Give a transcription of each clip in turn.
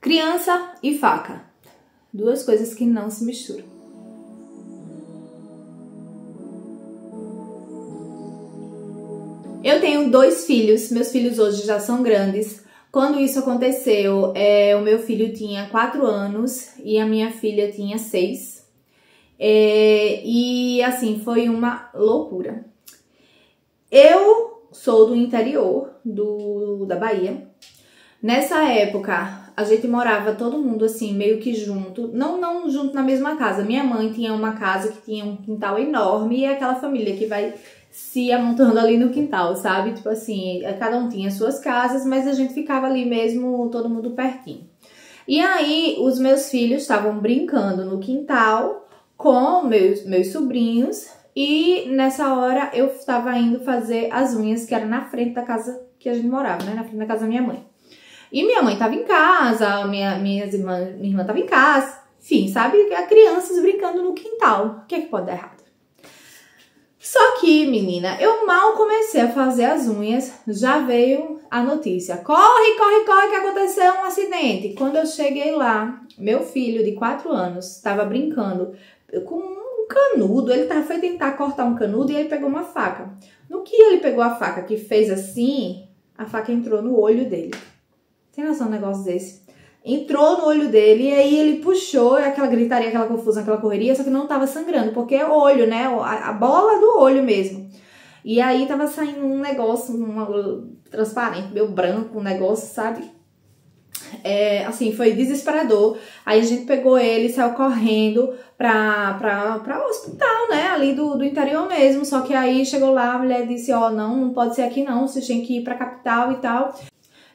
Criança e faca. Duas coisas que não se misturam. Eu tenho 2 filhos, meus filhos hoje já são grandes. Quando isso aconteceu, o meu filho tinha 4 anos e a minha filha tinha 6. E assim, foi uma loucura. Eu sou do interior da Bahia. Nessa época, a gente morava todo mundo assim, meio que junto. Não junto na mesma casa. Minha mãe tinha uma casa que tinha um quintal enorme e é aquela família que vai se amontando ali no quintal, sabe? Tipo assim, cada um tinha suas casas, mas a gente ficava ali mesmo, todo mundo pertinho. E aí, os meus filhos estavam brincando no quintal com meus sobrinhos e nessa hora eu estava indo fazer as unhas, que era na frente da casa que a gente morava, né? Na frente da casa da minha mãe. E minha mãe estava em casa, minha irmã estava em casa, enfim, sabe? Crianças brincando no quintal. O que é que pode dar errado? Só que, menina, eu mal comecei a fazer as unhas, já veio a notícia. Corre, corre, corre, que aconteceu um acidente. Quando eu cheguei lá, meu filho de 4 anos estava brincando com um canudo. Ele foi tentar cortar um canudo e ele pegou uma faca. No que ele pegou a faca, que fez assim, a faca entrou no olho dele. Tem noção de um negócio desse? Entrou no olho dele e aí ele puxou, aquela gritaria, aquela confusão, aquela correria, só que não tava sangrando, porque é olho, né? A bola do olho mesmo. E aí tava saindo um negócio transparente, meio branco, um negócio, sabe? Assim, foi desesperador. Aí a gente pegou ele e saiu correndo pra hospital, né? Ali do interior mesmo. Só que aí chegou lá, a mulher disse, ó, não pode ser aqui não, vocês têm que ir pra capital e tal.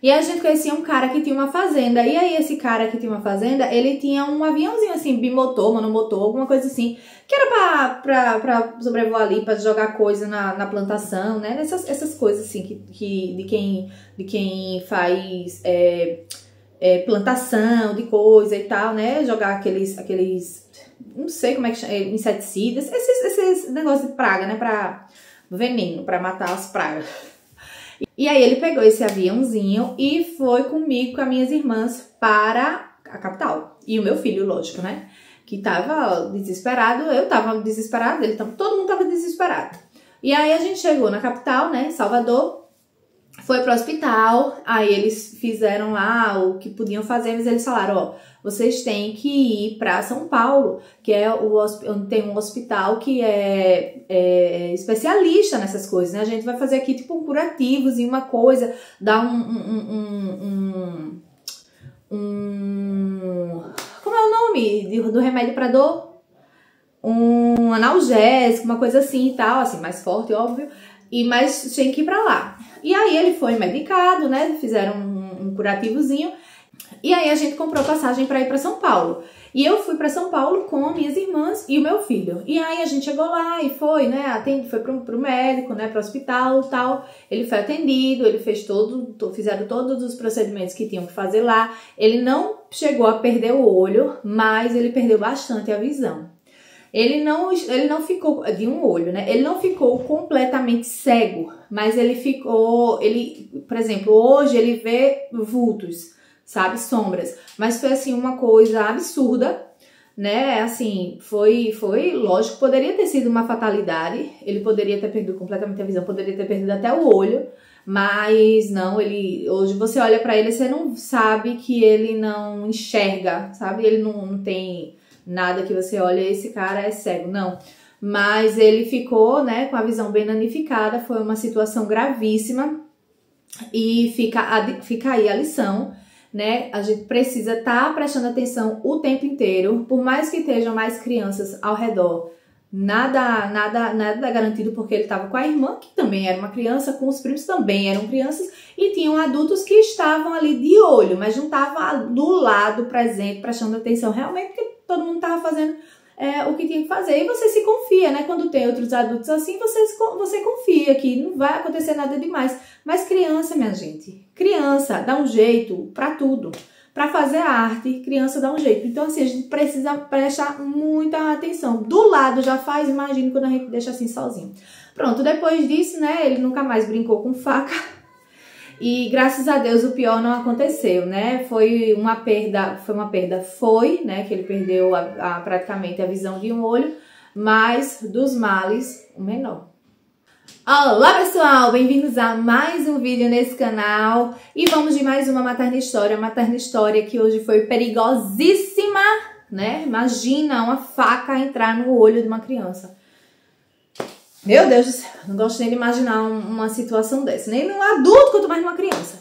E a gente conhecia um cara que tinha uma fazenda. E aí esse cara que tinha uma fazenda, ele tinha um aviãozinho assim, bimotor, monomotor, alguma coisa assim, que era pra sobrevoar ali, pra jogar coisa na plantação, né? Essas coisas assim, de quem faz plantação de coisa e tal, né? Jogar aqueles não sei como é que chama, inseticidas, esses negócios de praga, né? Pra veneno, pra matar as pragas. E aí ele pegou esse aviãozinho e foi comigo, com as minhas irmãs, para a capital. E o meu filho, lógico, né? Que tava desesperado, eu tava desesperada, todo mundo tava desesperado. E aí a gente chegou na capital, né, Salvador, foi pro hospital, aí eles fizeram lá o que podiam fazer, mas eles falaram, ó, vocês têm que ir para São Paulo, que é onde tem um hospital que é especialista nessas coisas, né? A gente vai fazer aqui tipo um curativos e uma coisa, dar como é o nome do remédio para dor? Um analgésico, uma coisa assim e tal, assim, mais forte, óbvio, mas tinha que ir pra lá. E aí ele foi medicado, né? Fizeram um curativozinho. E aí a gente comprou passagem para ir para São Paulo. E eu fui para São Paulo com minhas irmãs e o meu filho. E aí a gente chegou lá e foi, né? Foi pro médico, né? Pro hospital e tal. Ele foi atendido, ele fizeram todos os procedimentos que tinham que fazer lá. Ele não chegou a perder o olho, mas ele perdeu bastante a visão. Ele não ficou de um olho, né? Ele não ficou completamente cego, mas por exemplo, hoje ele vê vultos, sabe, sombras, mas foi assim uma coisa absurda, né? Assim, foi lógico, poderia ter sido uma fatalidade, ele poderia ter perdido completamente a visão, poderia ter perdido até o olho, mas não, hoje você olha pra ele, você não sabe que ele não enxerga, sabe? Ele não tem nada que você olha, esse cara é cego, não. Mas ele ficou, né, com a visão bem danificada, foi uma situação gravíssima e fica aí a lição, né? A gente precisa estar prestando atenção o tempo inteiro, por mais que estejam mais crianças ao redor. Nada é garantido, porque ele estava com a irmã, que também era uma criança, com os primos também eram crianças, e tinham adultos que estavam ali de olho, mas não estavam do lado presente, prestando atenção realmente, porque todo mundo estava fazendo o que tinha que fazer. E você se confia, né? Quando tem outros adultos assim, você confia que não vai acontecer nada demais. Mas criança, minha gente, criança dá um jeito pra tudo. Pra fazer arte, criança dá um jeito. Então, assim, a gente precisa prestar muita atenção. Do lado já faz, imagine quando a gente deixa assim sozinho. Pronto, depois disso, né, ele nunca mais brincou com faca. E graças a Deus o pior não aconteceu, né? Foi, né? Que ele perdeu praticamente a visão de um olho, mas dos males, o menor. Olá pessoal, bem-vindos a mais um vídeo nesse canal e vamos de mais uma materna história que hoje foi perigosíssima, né? Imagina uma faca entrar no olho de uma criança. Meu Deus do céu, não gosto nem de imaginar uma situação dessa, nem num adulto, quanto mais numa criança.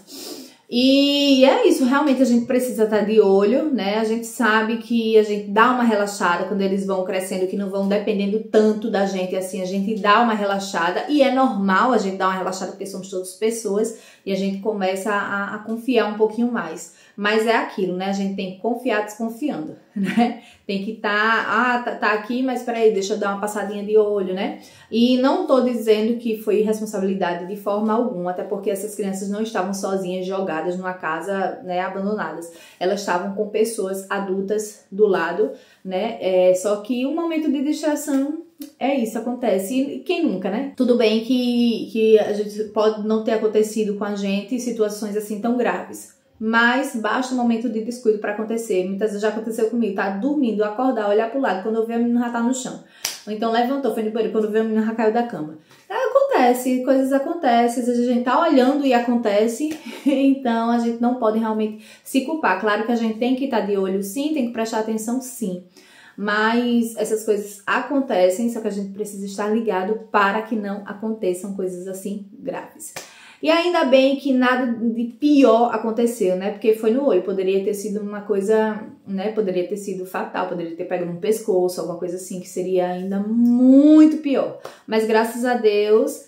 E é isso, realmente a gente precisa estar de olho, né? A gente sabe que a gente dá uma relaxada quando eles vão crescendo, que não vão dependendo tanto da gente, assim, a gente dá uma relaxada e é normal a gente dar uma relaxada porque somos todas pessoas e a gente começa a confiar um pouquinho mais. Mas é aquilo, né? A gente tem que confiar desconfiando, né? Tem que tá aqui, mas peraí, deixa eu dar uma passadinha de olho, né? E não tô dizendo que foi irresponsabilidade de forma alguma, até porque essas crianças não estavam sozinhas jogadas numa casa, né, abandonadas. Elas estavam com pessoas adultas do lado, né? Só que um momento de distração é isso, acontece. E quem nunca, né? Tudo bem que a gente pode não ter acontecido com a gente situações assim tão graves. Mas basta um momento de descuido para acontecer. Muitas vezes já aconteceu comigo, tá dormindo, acordar, olhar pro lado, quando eu ver a menina já tá no chão. Ou então levantou, foi no banheiro, quando vê a menina já caiu da cama. Acontece, coisas acontecem, às vezes a gente tá olhando e acontece, então a gente não pode realmente se culpar. Claro que a gente tem que estar de olho sim, tem que prestar atenção sim. Mas essas coisas acontecem, só que a gente precisa estar ligado para que não aconteçam coisas assim graves. E ainda bem que nada de pior aconteceu, né? Porque foi no olho, poderia ter sido uma coisa, né? Poderia ter sido fatal, poderia ter pego no pescoço, alguma coisa assim, que seria ainda muito pior. Mas graças a Deus,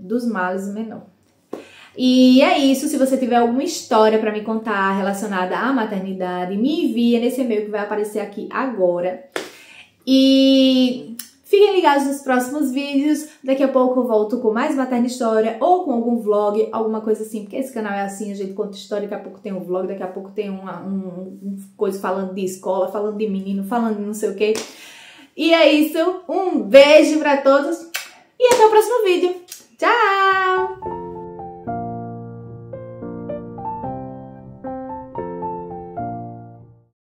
dos males o menor. E é isso, se você tiver alguma história para me contar relacionada à maternidade, me envia nesse e-mail que vai aparecer aqui agora. E fiquem ligados nos próximos vídeos, daqui a pouco eu volto com mais materna história ou com algum vlog, alguma coisa assim, porque esse canal é assim, a gente conta história, daqui a pouco tem um vlog, daqui a pouco tem coisa falando de escola, falando de menino, falando de não sei o que. E é isso, um beijo pra todos e até o próximo vídeo.